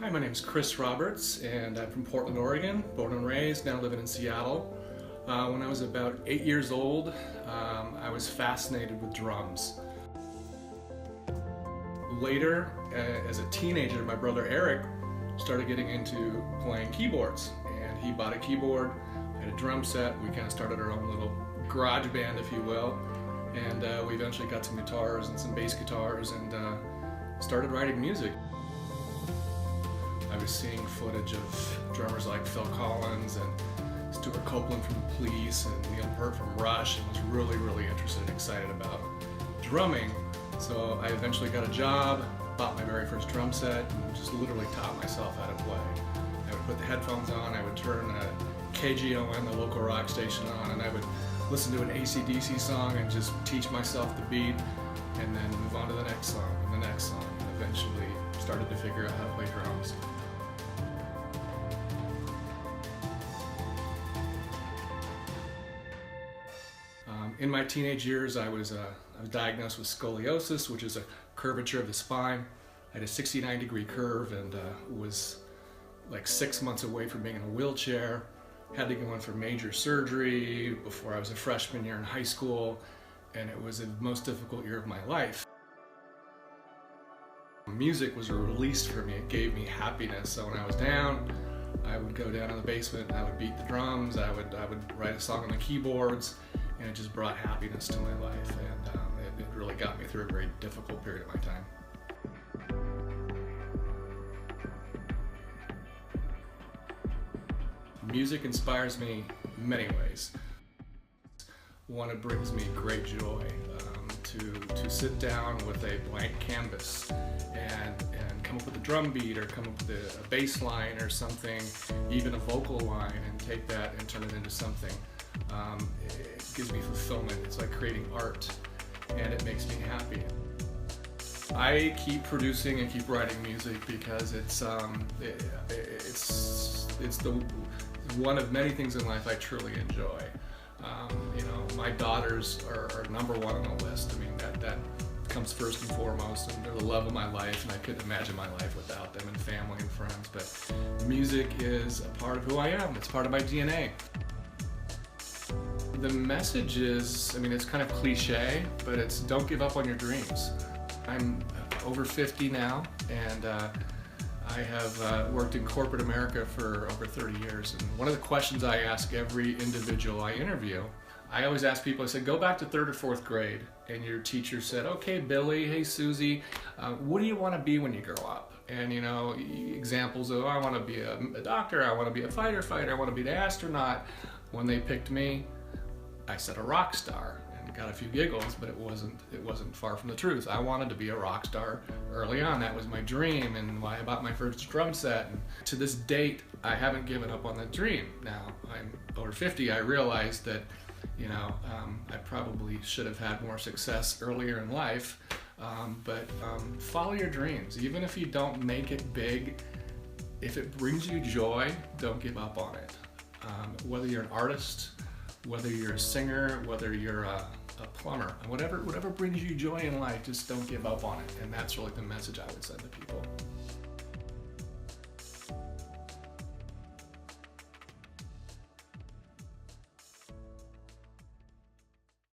Hi, my name is Chris Roberts, and I'm from Portland, Oregon, born and raised, now living in Seattle. When I was about 8 years old, I was fascinated with drums. Later, as a teenager, my brother Eric started getting into playing keyboards, and he bought a keyboard, had a drum set. We kind of started our own little garage band, if you will, and we eventually got some guitars and some bass guitars and started writing music. I was seeing footage of drummers like Phil Collins and Stuart Copeland from The Police and Neil Peart from Rush, and was really interested and excited about drumming. So I eventually got a job, bought my very first drum set, and just literally taught myself how to play. I would put the headphones on, I would turn KGON, the local rock station, on, and I would listen to an AC/DC song and just teach myself the beat, and then move on to the next song and the next song, and eventually started to figure out how to play drums. In my teenage years, I was diagnosed with scoliosis, which is a curvature of the spine. I had a 69-degree curve and was like 6 months away from being in a wheelchair. Had to go in for major surgery before I was a freshman year in high school, and it was the most difficult year of my life. Music was a release for me. It gave me happiness. So when I was down, I would go down in the basement and I would beat the drums. I would write a song on the keyboards, and it just brought happiness to my life, and it really got me through a very difficult period of my time. Music inspires me in many ways. One, it brings me great joy to sit down with a blank canvas and come up with a drum beat, or come up with a bass line or something, even a vocal line, and take that and turn it into something. It gives me fulfillment. It's like creating art, and it makes me happy. I keep producing and keep writing music because it's the one of many things in life I truly enjoy. My daughters are number one on the list. I mean, that comes first and foremost, and they're the love of my life, and I couldn't imagine my life without them, and family and friends. But music is a part of who I am. It's part of my DNA. The message is, it's kind of cliche, but it's don't give up on your dreams. I'm over 50 now, and I have worked in corporate America for over 30 years. And one of the questions I ask every individual I interview, I always ask people, I said, go back to 3rd or 4th grade, and your teacher said, okay, Billy, hey, Susie, what do you want to be when you grow up? And examples of, I want to be a doctor, I want to be a fighter, I want to be an astronaut. When they picked me, I said a rock star, and got a few giggles, but it wasn't far from the truth. I wanted to be a rock star early on. That was my dream, and why I bought my first drum set. And to this date, I haven't given up on that dream. Now I'm over 50. I realized that I probably should have had more success earlier in life, but follow your dreams. Even if you don't make it big, if it brings you joy, don't give up on it. Whether you're an artist, whether you're a singer, whether you're a plumber, whatever brings you joy in life, just don't give up on it. And that's really the message I would send to people.